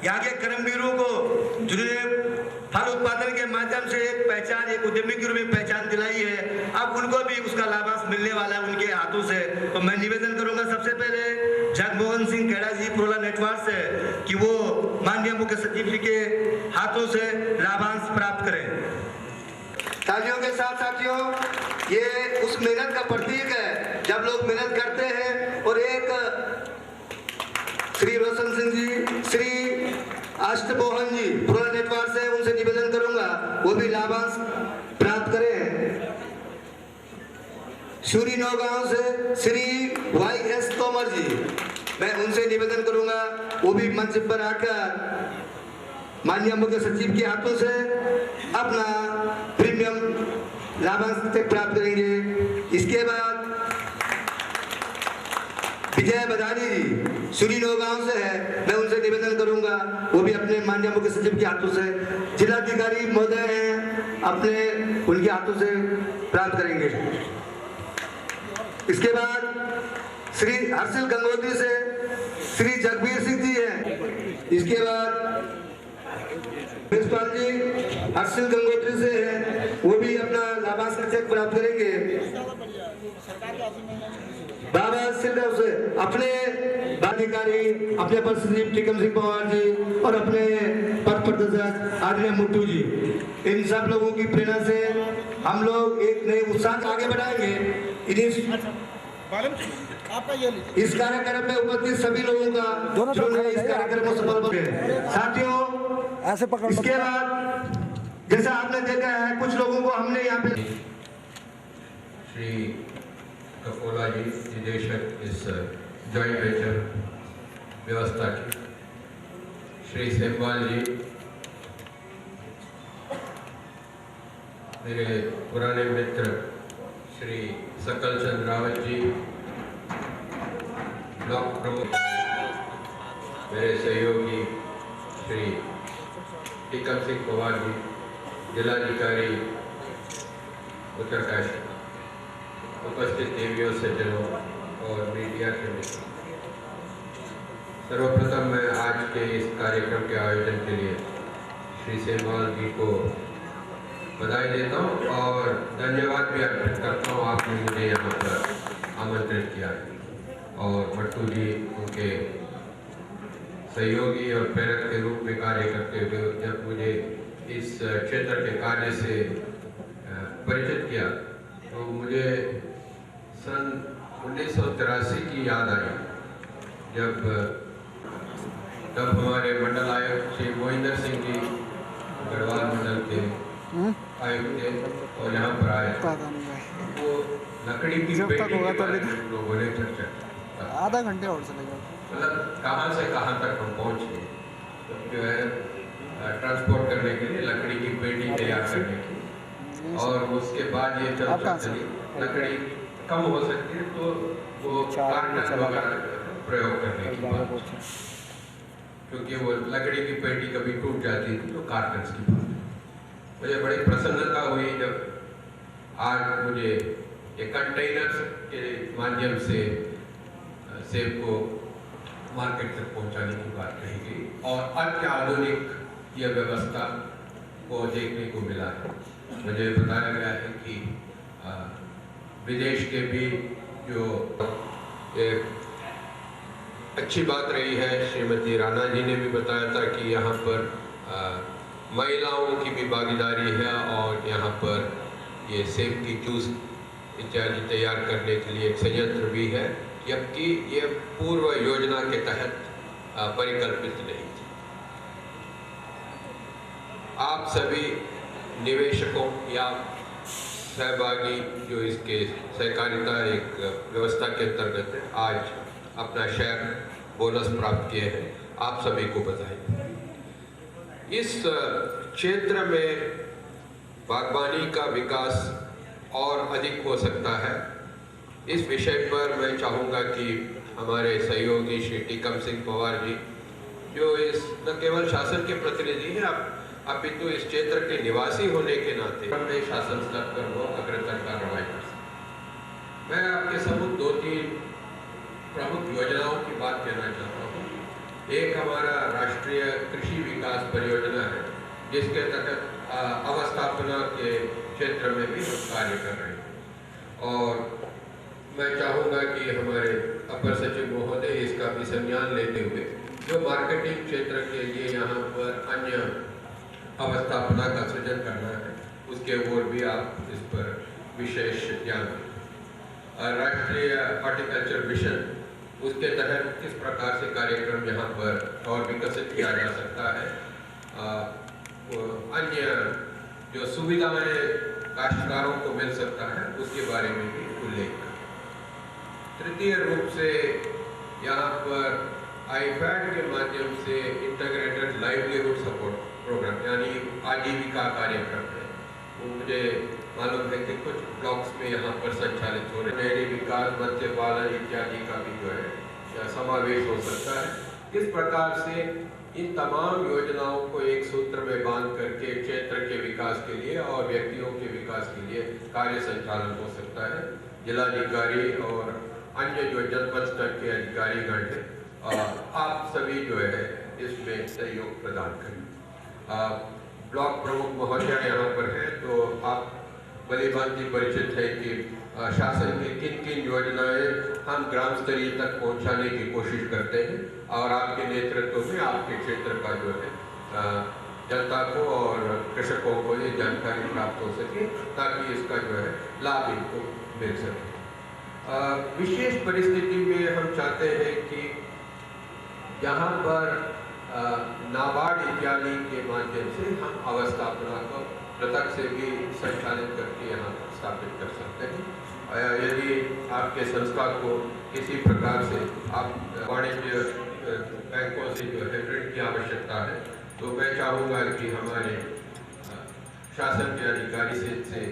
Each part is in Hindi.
यहाँ के कर्मवीरों को जिन्होंने फल उत्पादन के माध्यम से एक पहचान, एक उद्यमी के रूप में पहचान दिलाई है, अब उनको भी उसका लाभांश मिलने वाला है उनके हाथों से। तो मैं निवेदन करूंगा सबसे पहले जगमोहन सिंह खेड़ा जी प्रोला नेटवर्क से कि वो माननीय मुख्य सचिव जी के हाथों से लाभांश प्राप्त करें। तालियों के साथ साथियों, ये उस मेहनत का प्रतीक है जब लोग मेहनत करते हैं। और एक श्री रोशन सिंह जी, श्री अष्टमोहन जी प्रोला नेटवर्क से, उनसे निवेदन करूंगा वो भी लाभांश प्राप्त करें। सूरी नौगांव से श्री वाई एस तोमर जी, मैं उनसे निवेदन करूंगा वो भी मंच पर आकर माननीय मुख्य सचिव के हाथों से अपना प्रीमियम लाभांश प्राप्त करेंगे। इसके बाद विजय बदानी जी सूरी नौगांव से है, मैं उनसे निवेदन करूंगा वो भी अपने माननीय मुख्य सचिव के हाथों से, जिलाधिकारी महोदय हैं अपने, उनके हाथों से प्राप्त करेंगे। इसके बाद श्री हर्षिल गंगोत्री से श्री जगबीर सिंह जी हैं। इसके बाद प्रिंसिपल जी हर्षिल गंगोत्री से है, वो भी अपना लाभांश का चेक प्राप्त करेंगे। बाबा सिंह से अपने अधिकारी, अपने पर सचिव टीकम सिंह पवार जी और अपने पद प्रदर्शक आदरणीय मुट्टू जी, इन सब लोगों की प्रेरणा से हम लोग एक नए उत्साह से आगे बढ़ाएंगे। इस कार्यक्रम में उपस्थित सभी लोगों का जो इस कार्यक्रम को सफल बनाए। साथियों, ऐसे पकड़। इसके बाद जैसा आपने देखा है कुछ लोगों को हमने यहाँ पे श्री कपोला जी निदेशक इस जॉइंट वेंचर व्यवस्था की, श्री सेमवाल जी मेरे पुराने मित्र, श्री सकल चंद्र रावत जी ब्लॉक प्रमुख, मेरे सहयोगी श्री टीकम सिंह पवार जी जिलाधिकारी उत्तरकाशी, उपस्थित देवियों सज्जनों और मीडिया के मित्रों, सर्वप्रथम मैं आज के इस कार्यक्रम के आयोजन के लिए श्री सेमवाल जी को बधाई देता हूँ और धन्यवाद भी अर्पित करता हूँ। आपने मुझे यहाँ पर आमंत्रित किया और मट्टू जी उनके सहयोगी और प्रेरक के रूप में कार्य करते हुए जब मुझे इस क्षेत्र के कार्य से परिचित किया तो मुझे सन 1983 की याद आई, जब हमारे मंडल आयुक्त श्री मोहिंदर सिंह जी गढ़वाल मंडल के आयुक्त थे और यहाँ पर आए, वो लकड़ी की पेटी के बारे में लोगों ने चर्चा, आधा घंटे और चलेगा, मतलब कहाँ से कहाँ तक हम पहुँचे, तो जो है ट्रांसपोर्ट करने के लिए लकड़ी की पेटी तैयार करने की, और उसके बाद ये चली लकड़ी कम हो सकती है तो वो कार्टन वगैरह प्रयोग करने की बात, क्योंकि वो लकड़ी की पेटी कभी टूट जाती थी तो कार्टन की बात। मुझे बड़ी प्रसन्नता हुई जब आज मुझे ये कंटेनर्स के माध्यम से सेब को मार्केट तक पहुंचाने की बात कही गई और अत्याधुनिक यह व्यवस्था को देखने को मिला है। मुझे बताया गया है कि विदेश के भी जो एक अच्छी बात रही है, श्रीमती राणा जी ने भी बताया था कि यहाँ पर महिलाओं की भी भागीदारी है और यहाँ पर ये सेब की जूस इत्यादि तैयार करने के लिए एक संयंत्र भी है, जबकि ये पूर्व योजना के तहत परिकल्पित नहीं थी। आप सभी निवेशकों या सहभागी जो इसके सहकारिता एक व्यवस्था के अंतर्गत है, आज अपना शेयर बोनस प्राप्त किए हैं, आप सभी को बधाई। इस क्षेत्र में बागवानी का विकास और अधिक हो सकता है। इस विषय पर मैं चाहूँगा कि हमारे सहयोगी श्री टीकम सिंह पवार जी, जो इस न केवल शासन के प्रतिनिधि हैं, अपितु इस क्षेत्र के निवासी होने के नाते में शासन स्तर पर वो अग्रतर कार्रवाई कर सकते। मैं आपके सम्मुख 2-3 प्रमुख योजनाओं की बात कहना चाहता हूँ। एक हमारा राष्ट्रीय जिसके तहत अवस्थापना के क्षेत्र में भी हम कार्य कर रहे हैं। और मैं चाहूँगा कि हमारे अपर सचिव महोदय इसका भी संज्ञान लेते हुए जो मार्केटिंग क्षेत्र के लिए यहाँ पर अन्य अवस्थापना का सृजन करना है उसके ओर भी आप इस पर विशेष ध्यान दें। राष्ट्रीय हॉर्टिकल्चर मिशन उसके तहत किस प्रकार से कार्यक्रम यहाँ पर और विकसित किया जा सकता है, अन्य जो सुविधाएं काश्तकारों को मिल सकता है उसके बारे में भी उल्लेख करें। तृतीय रूप से यहाँ पर आईपैड के माध्यम से इंटीग्रेटेड लाइवलीहुड सपोर्ट प्रोग्राम यानी आजीविका कार्यक्रम है, वो मुझे मालूम है कि कुछ ब्लॉक्स में यहाँ पर संचालित हो रहे हैं। डेयरी विकास, मत्स्य पालन इत्यादि का भी जो है समावेश हो सकता है। किस प्रकार से इन तमाम योजनाओं को एक सूत्र में बांध करके क्षेत्र के विकास के लिए और व्यक्तियों के विकास के लिए कार्य संचालन हो सकता है। जिलाधिकारी और अन्य जो जनपद स्तर के अधिकारीगण हैं, आप सभी जो है इसमें सहयोग प्रदान करें। ब्लॉक प्रमुख महोदय यहाँ पर है तो आप भली भांति परिचित है कि शासन की किन किन योजनाएं हम ग्राम स्तरीय तक पहुँचाने की कोशिश करते हैं और आपके नेतृत्व में आपके क्षेत्र का जो है जनता को और कृषकों को ये जानकारी प्राप्त हो सके ताकि इसका जो है लाभ इनको मिल सके। विशेष परिस्थिति में हम चाहते हैं कि यहाँ पर नाबार्ड इत्यादि के माध्यम से हम अवस्थापना को प्रत्यक्ष से भी संचालित करके यहाँ पर स्थापित कर सकते हैं। यदि आपके संस्था को किसी प्रकार से आप वाणिज्य बैंकों से जो है ऋण की आवश्यकता है तो मैं चाहूँगा कि हमारे शासन के अधिकारी से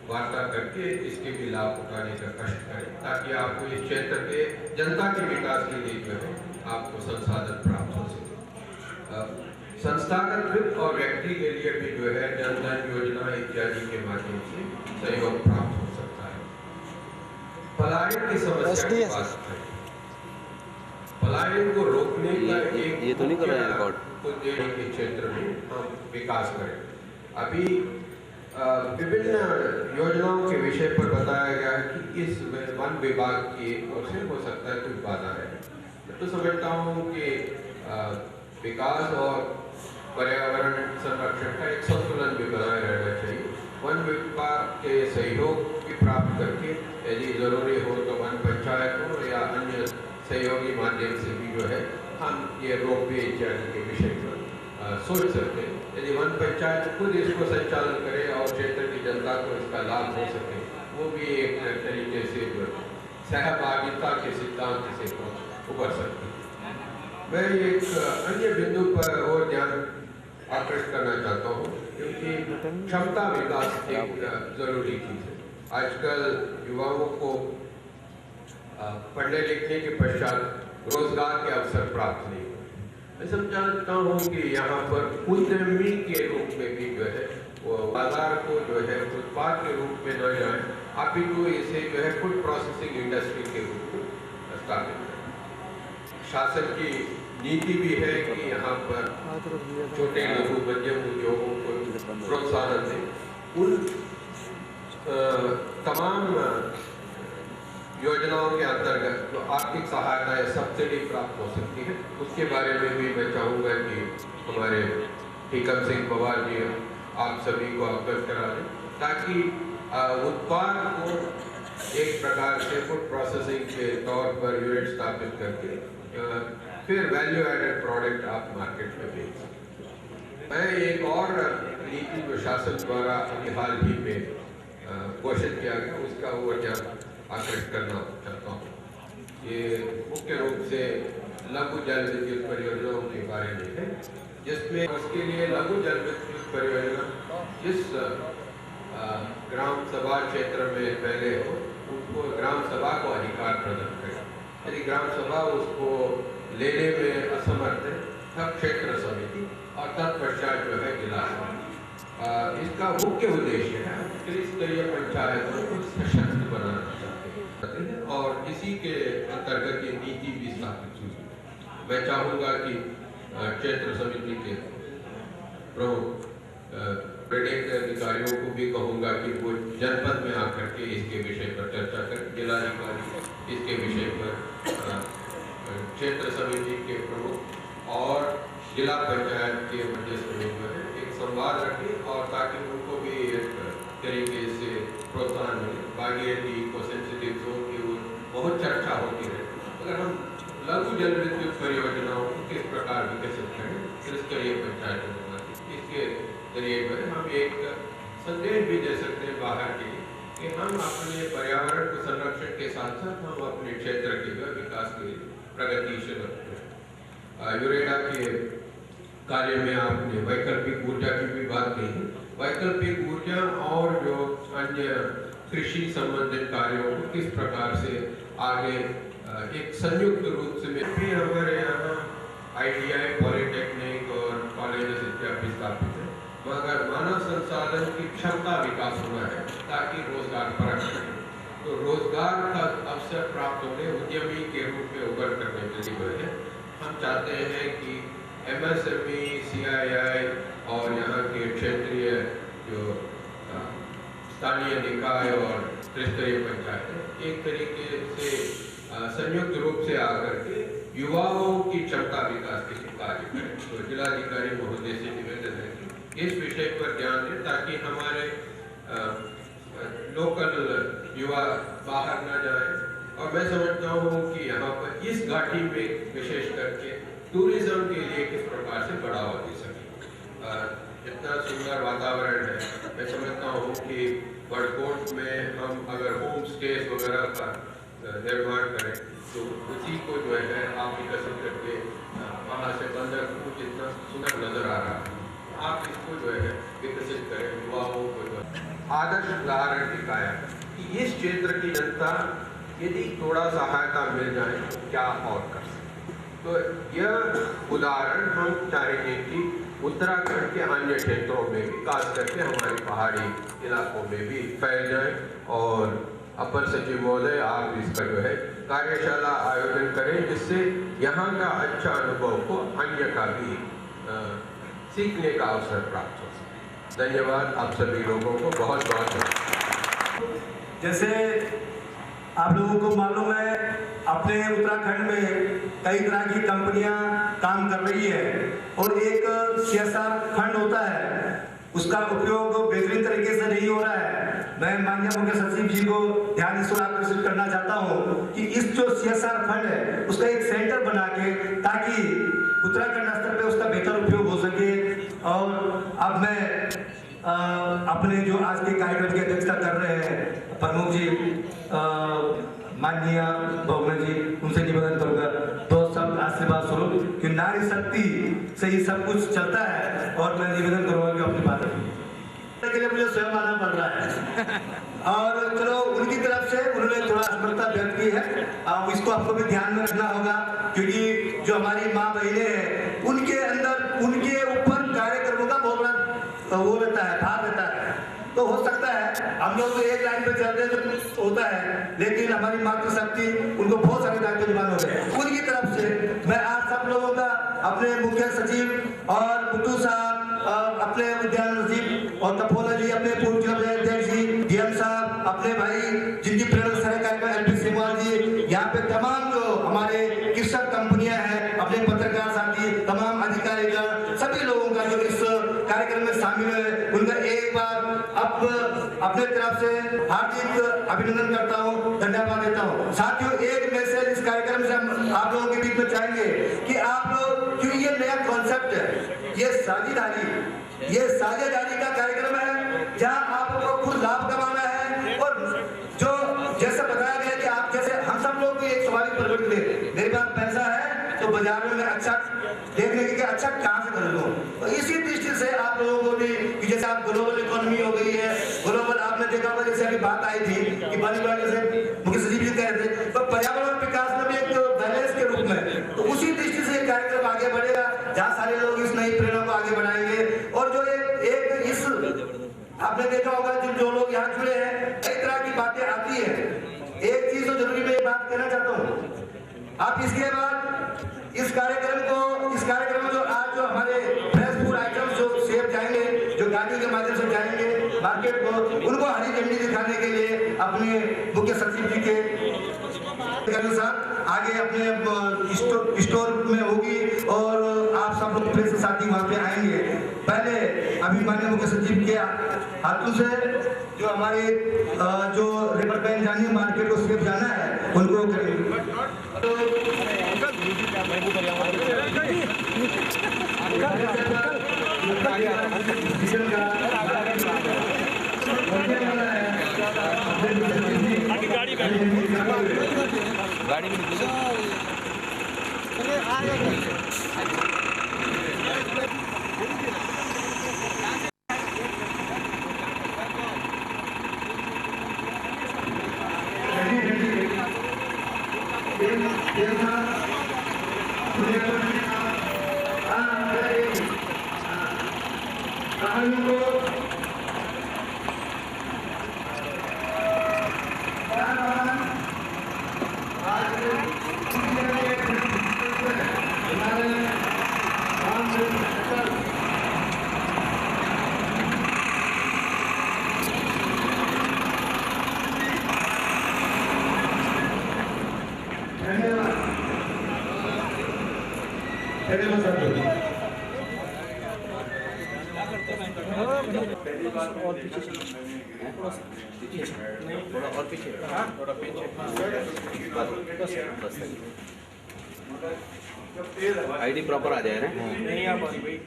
वार्ता करके इसके भी लाभ उठाने का कष्ट करें ताकि आपको इस क्षेत्र के जनता के विकास के लिए जो है आपको संसाधन प्राप्त हो सके। संस्थागत वित्त और व्यक्ति के लिए भी जो है जन धन योजना इत्यादि के माध्यम से सहयोग प्राप्त हो सकता है। पलायन की समस्या की बात करें, पलायन को रोकने का एक ये तो नहीं कर रहा है रिकॉर्ड उद्योग के क्षेत्र में हम विकास करें। अभी विभिन्न योजनाओं के विषय पर बताया गया है कि इस वन विभाग की ओर से हो सकता है कुछ बाधा है। तो समझता हूँ कि विकास और पर्यावरण संरक्षण का एक संतुलन भी बनाए रहना चाहिए। वन विभाग के सहयोग भी प्राप्त करके यदि जरूरी हो तो वन पंचायत हो या अन्य सहयोगी माध्यम से भी जो है हम ये रोपवे इत्यादि के विषय पर सोच सकते हैं। यदि वन पंचायत खुद इसको संचालन करे और क्षेत्र की जनता को इसका लाभ हो सके वो भी एक तरीके से सहभागिता के सिद्धांत से उभर सकती है। मैं एक अन्य बिंदु पर और ध्यान आकर्षित करना चाहता हूँ क्योंकि क्षमता विकास एक जरूरी चीज़ है। आजकल युवाओं को पढ़ने लिखने के पश्चात रोजगार के अवसर प्राप्त नहीं हुए। मैं समझता हूँ कि यहाँ पर उद्यमी के रूप में भी जो है वो बाजार को जो है उत्पाद के रूप में न जाए अपितु इसे जो है फूड प्रोसेसिंग इंडस्ट्री के रूप में स्थापित करें। शासन की नीति भी है कि यहाँ पर छोटे लघु मध्यम उद्योगों को प्रोत्साहन दें। उन तमाम योजनाओं के अंतर्गत जो आर्थिक सहायता या सब्सिडी प्राप्त हो सकती है उसके बारे में भी मैं चाहूँगा कि हमारे टीकम सिंह पवार जी आप सभी को अवगत करा दें ताकि उत्पाद को एक प्रकार से फूड प्रोसेसिंग के तौर पर यूनिट स्थापित करके फिर वैल्यू एडेड प्रोडक्ट आप मार्केट में बेच सकते। मैं एक और नीति जो शासन द्वारा अभी हाल ही में घोषित किया गया उसका ओर ध्यान आकर्षित करना चाहता हूँ। ये मुख्य रूप से लघु जल विद्युत परियोजनाओं के बारे में है जिसमें उसके लिए लघु जल विद्युत परियोजना जिस ग्राम सभा क्षेत्र में पहले हो उसको ग्राम सभा को अधिकार प्रदान करे। यदि ग्राम सभा उसको लेने में असमर्थ है तब क्षेत्र समिति और तत्पश्चात जो है जिला समिति इसका मुख्य उद्देश्य है त्रिस्तरीय पंचायतों को सशक्त बनाना चाहते हैं और इसी के अंतर्गत ये नीति भी स्थापित हुई। मैं चाहूँगा कि क्षेत्र समिति के प्रमुख प्रत्येक अधिकारियों को भी कहूँगा कि वो जनपद में आकर के इसके विषय पर चर्चा करें। जिलाधिकारी इसके विषय पर क्षेत्र समिति के प्रमुख और जिला पंचायत के मध्यस्थ में एक संवाद रखें और ताकि उनको भी एक तरीके से प्रोत्साहन मिले। भागीरथी को सेंसिटिव जोन की वो बहुत चर्चा होती है। अगर हम लघु जल विद्युत परियोजनाओं को किस प्रकार विकसित करें त्रिस्तरीय पंचायतों में, इसके जरिए पर हम एक संदेश भी दे सकते हैं बाहर के लिए कि हम अपने पर्यावरण के संरक्षण के साथ साथ हम अपने क्षेत्र के विकास के लिए प्रगतिशील हैं। यूरेडा के कार्य में आपने वैकल्पिक ऊर्जा की भी बात की है। वैकल्पिक ऊर्जा और जो अन्य कृषि संबंधित कार्यों को किस प्रकार से आगे एक संयुक्त रूप से भी हमारे यहाँ ITI पॉलिटेक्निक और कॉलेजेस इत्यादि स्थापित है, मगर मानव संसाधन की क्षमता विकास हुआ है ताकि रोजगार परख सके। तो रोजगार का अवसर प्राप्त होने उद्यमी के रूप में उभर करने के लिए हम चाहते हैं कि MSME, CII और यहाँ के क्षेत्रीय जो स्थानीय निकाय और त्रिस्तरीय पंचायत एक तरीके से संयुक्त रूप से आकर के युवाओं की क्षमता विकास के लिए कार्य करें। तो जिलाधिकारी महोदय से निवेदन है कि इस विषय पर ध्यान दें ताकि हमारे लोकल युवा बाहर न जाए। और मैं समझता हूँ कि यहाँ पर इस घाटी में विशेष करके टूरिज्म के लिए किस प्रकार से बढ़ावा दे सके। इतना सुंदर वातावरण है, मैं समझता हूँ कि बड़कोट में हम अगर होम स्टेज वगैरह का निर्माण करें तो उसी को जो है आप विकसित करके वहाँ से बंदर को जितना सुंदर नजर आ रहा है आप इसको जो है विकसित करें, युवाओं को जो आदर्श उदाहरण दिखाया कि इस क्षेत्र की जनता यदि थोड़ा सहायता मिल जाए तो क्या और कर सकते। तो यह उदाहरण हम चाहेंगे कि उत्तराखंड के अन्य क्षेत्रों में भी खास करके हमारे पहाड़ी इलाकों में भी फैल जाए। और अपर सचिव महोदय आप इसका जो है कार्यशाला आयोजन करें जिससे यहाँ का अच्छा अनुभव को अन्य का भी सीखने का अवसर प्राप्त हो सके। धन्यवाद आप सभी लोगों को बहुत बहुत। जैसे आप लोगों को मालूम है अपने उत्तराखंड में कई तरह की कंपनियां काम कर रही है और एक CSR फंड होता है उसका उपयोग बेहतरीन तरीके से नहीं हो रहा है। मैं माननीय मुख्य सचिव जी को ध्यान इस ओर आकर्षित करना चाहता हूँ कि इस जो CSR फंड है उसका एक सेंटर बना के ताकि उत्तराखंड स्तर पे उसका बेहतर उपयोग हो सके। और अब मैं अपने जो आज के कार्यक्रम की अध्यक्षता कर रहे हैं प्रमुख जी माननीय भोगना जी उनसे निवेदन करूंगा तो सब आशीर्वाद स्वरूप कि नारी शक्ति से ही सब कुछ चलता है। और मैं निवेदन करूंगा कि अपनी बात के लिए मुझे स्वयं आना पड़ रहा है और चलो उनकी तरफ से उन्होंने थोड़ा असमर्थता व्यक्त की है। अब इसको आपको भी ध्यान में रखना होगा क्योंकि जो हमारी माँ बहनें हैं उनके अंदर उनके ऊपर कार्यक्रमों का बहुत बड़ा वो रहता है, भार रहता है। तो हो सकता है हम लोग तो एक लाइन पे चलते तो होता है लेकिन हमारी मातृशक्ति उनको बहुत सारे दायित्व निभाने हो गए। उनकी तरफ से मैं आज सब लोगों का अपने मुख्य सचिव और बुट्टू साहब अपने उद्यान सचिव और तपोला जी अपने पूर्व जिला अध्यक्ष जी DM साहब अपने भाई जिनकी प्रेरणा से कार्यक्रम LP सिंहवाल जी यहाँ पे तमाम जो हमारे कृषक कंपनियां हैं अपने पत्रकार साथी तमाम अधिकारीगण सभी लोगों का जो इस कार्यक्रम में शामिल है उनका एक बार अब अपने तरफ से हार्दिक अभिनंदन करता हूँ, धन्यवाद देता हूँ। साथियों एक मैसेज इस कार्यक्रम से हम आप लोगों के बीच में चाहेंगे कि आप लोग जो ये नया कॉन्सेप्ट है ये साझेदारी का कार्यक्रम है जहाँ आपको खुद लाभ कमाना है। और जो जैसे बताया गया कि आप जैसे हम सब लोग भी एक स्वाभाविक प्रवृत्ति है मेरे पास पैसा है तो बाजार में मैं अच्छा देखने की अच्छा कहाँ से खरीदूं। तो इसी दृष्टि से आप लोगों को भी कि जैसे आप ग्लोबल इकोनॉमी हो गई है ग्लोबल आपने देखा होगा जैसे अभी बात आई थी कि बड़ी जैसे मुख्य सचिव जी कह रहे थे तो पर्यावरण विकास में भी एक बैलेंस के रूप में तो उसी दृष्टि से कार्यक्रम आगे बढ़ेगा जहाँ सारे लोग इस नई प्रेरणा को आगे बढ़ाएंगे। और जो एक इस आपने देखा होगा जो लोग यहाँ जुड़े हैं कई तरह की बातें आती है। एक चीज तो जरूरी मैं बात कहना चाहता हूँ आप इसके बाद इस कार्यक्रम में जो आज जो हमारे फ्रेश फूड आइटम्स जो सेव जाएंगे जो गाड़ी मार्केट को उनको हरी झंडी दिखाने के लिए अपने मुख्य सचिव जी के अनुसार आगे अपने स्टोर में होगी और आप सब लोग फिर से साथी वहाँ पे आएंगे। पहले अभी माननीय मुख्य सचिव के हाथों से जो हमारे जो रिवर बैंक जानी है मार्केट को सिर्फ जाना है उनको करेंगे। गाड़ी में आईडी प्रॉपर आ जाए ना। नहीं आ पाई भाई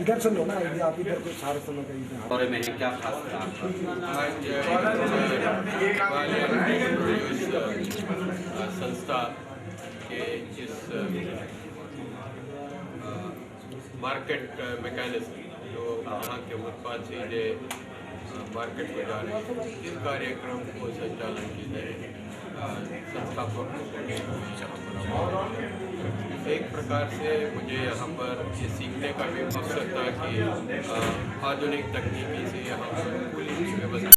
इधर सुन लो ना आईडी आप इधर को सारे सुनो इधर और में क्या खास था संस्था के इस मार्केट मैकेनिज्म जो यहाँ के उत्पाद सीधे मार्केट में जा रहे हैं इस कार्यक्रम को संचालन की जाए संस्थापक एक प्रकार से मुझे यहाँ पर ये सीखने का भी मकसद था कि आधुनिक तकनीकी से यहाँ पर पूरी व्यवस्था